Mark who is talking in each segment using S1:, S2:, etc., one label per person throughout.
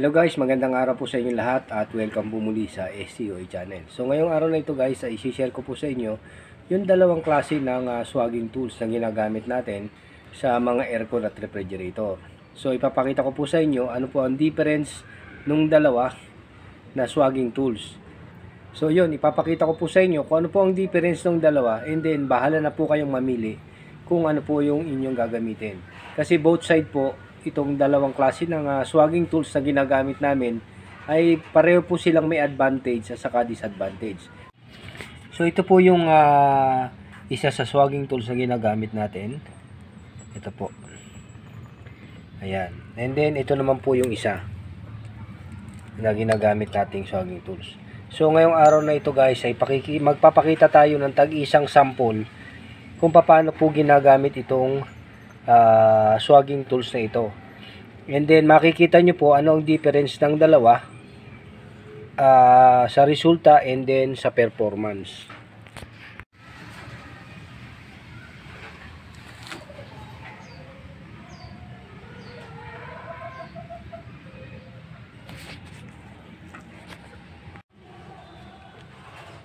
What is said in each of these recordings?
S1: Hello guys, magandang araw po sa inyo lahat at welcome po muli sa SCOA channel. So ngayong araw na ito guys, ay isi-share ko po sa inyo yung dalawang klase ng swagging tools na ginagamit natin sa mga aircon at refrigerator. So ipapakita ko po sa inyo ano po ang difference nung dalawa na swagging tools. So yun, ipapakita ko po sa inyo kung ano po ang difference ng dalawa, and then bahala na po kayong mamili kung ano po yung inyong gagamitin. Kasi both side po, itong dalawang klase ng swagging tools na ginagamit namin ay pareho po silang may advantage at saka disadvantage. So ito po yung isa sa swagging tools na ginagamit natin. Ito po. Ayan. And then ito naman po yung isa na ginagamit nating swagging tools. So ngayong araw na ito guys ay magpapakita tayo ng tag-isang sample kung paano po ginagamit itong swagging tools na ito. And then makikita nyo po ano ang difference ng dalawa sa resulta and then sa performance.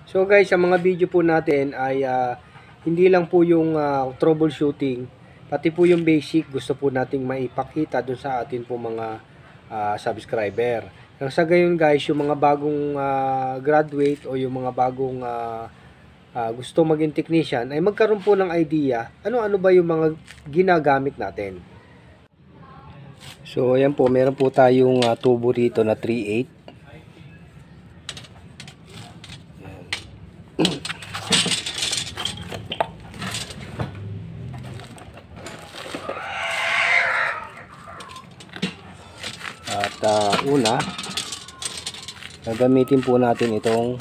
S1: So guys, sa mga video po natin ay hindi lang po yung troubleshooting, pati po yung basic gusto po nating maipakita dun sa atin po mga subscriber. Nang sa gayon guys, yung mga bagong graduate o yung mga bagong gusto maging technician ay magkaroon po ng idea ano-ano ba yung mga ginagamit natin. So ayan po, meron po tayong tubo rito na 3/8. At una, gagamitin po natin itong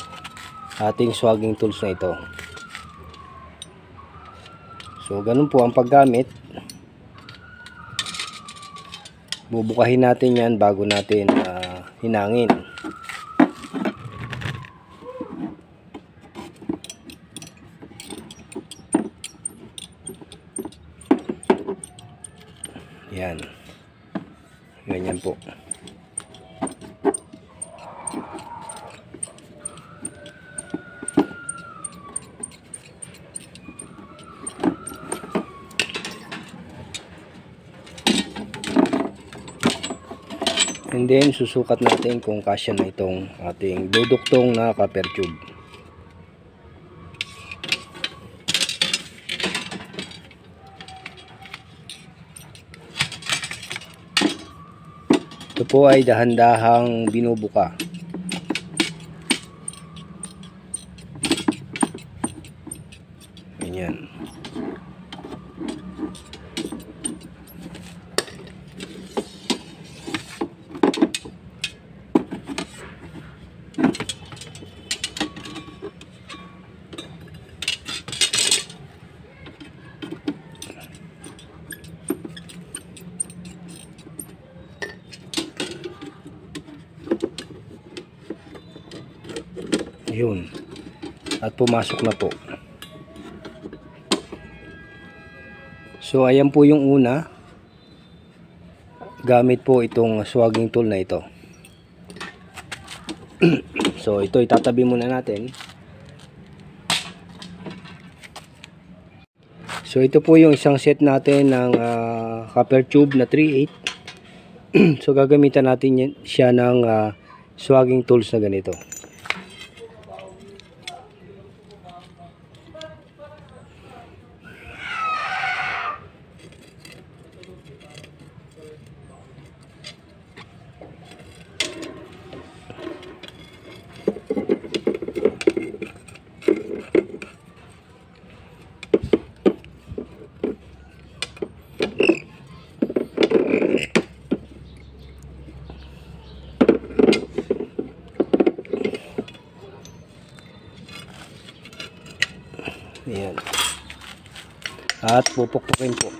S1: ating swagging tools na ito. So ganun po ang paggamit. Bubukahin natin yan bago natin hinangin. Yan. Ganyan po. And then susukat natin kung kasya na itong ating duduktong na copper tube. Ito po ay dahan-dahang binubuka. Ganyan. Yun. At pumasok na po. So ayan po yung una. Gamit po itong swagging tool na ito. So ito itatabi muna natin. So ito po yung isang set natin ng copper tube na 3/8. So gagamitan natin siya ng swagging tools na ganito. Ayan. At pupukpukin po.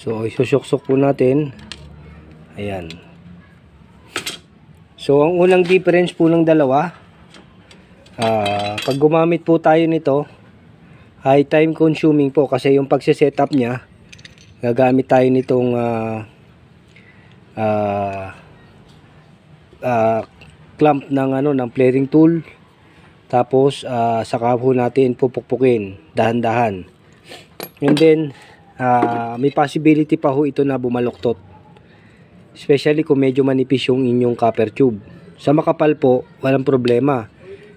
S1: So isusuksok po natin. Ayan. So ang unang difference po ng dalawa, pag gumamit po tayo nito, high time consuming po kasi yung pagse-setup niya, gagamit tayo nitong clamp ng ng flaring tool. Tapos saka po natin pupukpukin dahan-dahan. And then may possibility pa ho ito na bumaluktot. Especially kung medyo manipis yung inyong copper tube. Sa makapal po, walang problema.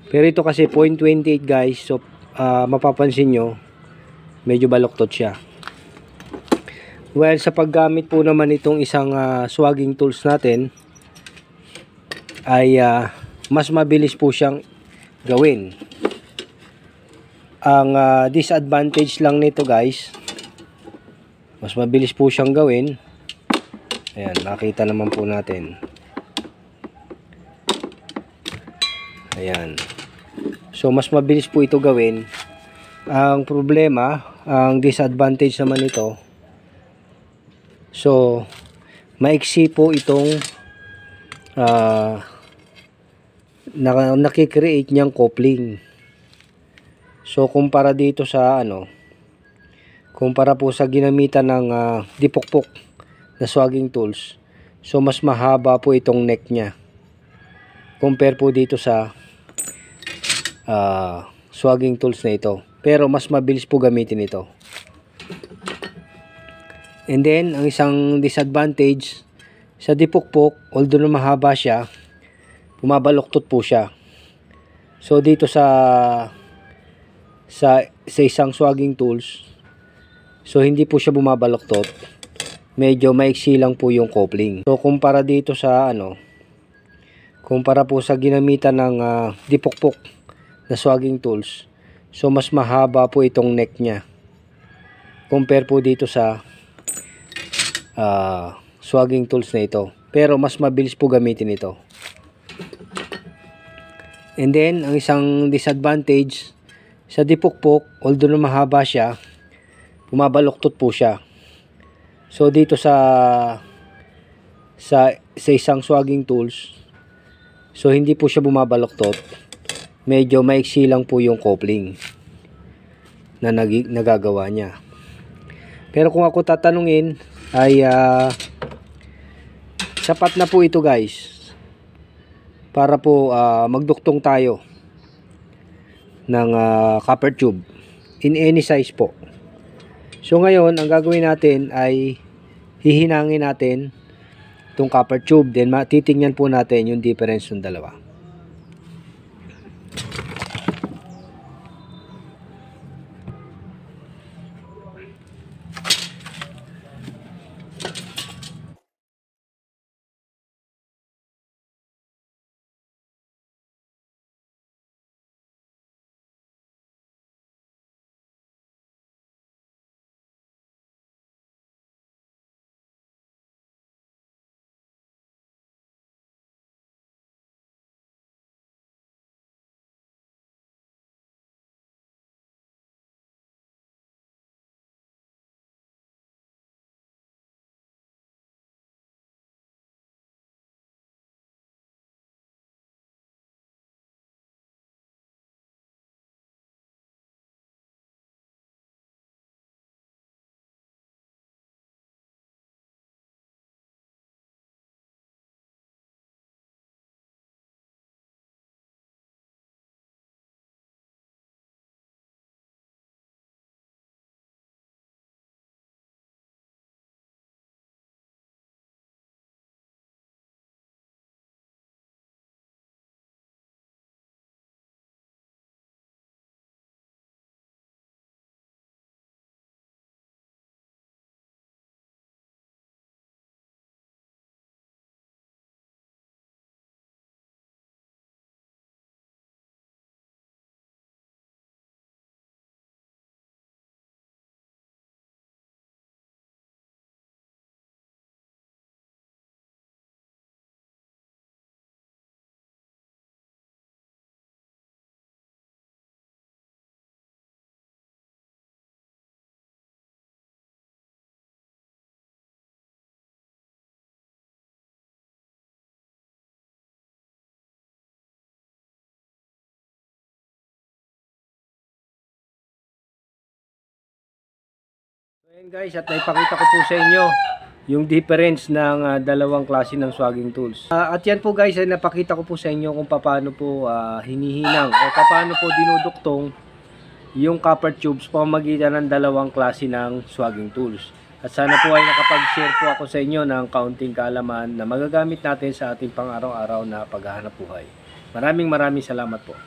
S1: Pero ito kasi 0.28 guys, so mapapansin nyo, medyo baluktot siya. Well, sa paggamit po naman itong isang swagging tools natin, ay mas mabilis po siyang gawin. Ang disadvantage lang nito guys, mas mabilis po siyang gawin. Ayan, nakita naman po natin. Ayan. So mas mabilis po ito gawin. Ang problema, ang disadvantage naman nito, so maiksi po itong nakikreate niyang coupling. So kumpara dito sa kumpara po sa ginamitan ng dipukpok na swagging tools, so mas mahaba po itong neck niya compare po dito sa swagging tools na ito, pero mas mabilis po gamitin ito. And then ang isang disadvantage sa dipukpok, although na mahaba siya, bumabaluktot po siya. So dito sa isang swagging tools, so hindi po siya bumabaluktot, medyo maiksi lang po yung coupling. So kumpara dito sa kumpara po sa ginamitan ng dipukpok na swagging tools, so mas mahaba po itong neck niya compare po dito sa swagging tools na ito, pero mas mabilis po gamitin ito. And then ang isang disadvantage sa dipukpok, although na mahaba siya, bumabaluktot po siya. So dito sa isang swagging tools, so hindi po siya bumabaluktot, medyo maiksi lang po yung coupling na nagagawa niya. Pero kung ako tatanungin ay sapat na po ito guys para po magduktong tayo ng copper tube in any size po. So ngayon ang gagawin natin ay hihinangin natin itong copper tube, then titingnan po natin yung difference ng dalawa. Ayan guys, at naipakita ko po sa inyo yung difference ng dalawang klase ng swagging tools. At yan po guys, ay napakita ko po sa inyo kung paano po hinihinang o paano po dinuduktong yung copper tubes pamamagitan ng dalawang klase ng swagging tools. At sana po ay nakapag-share po ako sa inyo ng kaunting kaalaman na magagamit natin sa ating pang-araw-araw na paghahanap buhay. Maraming salamat po.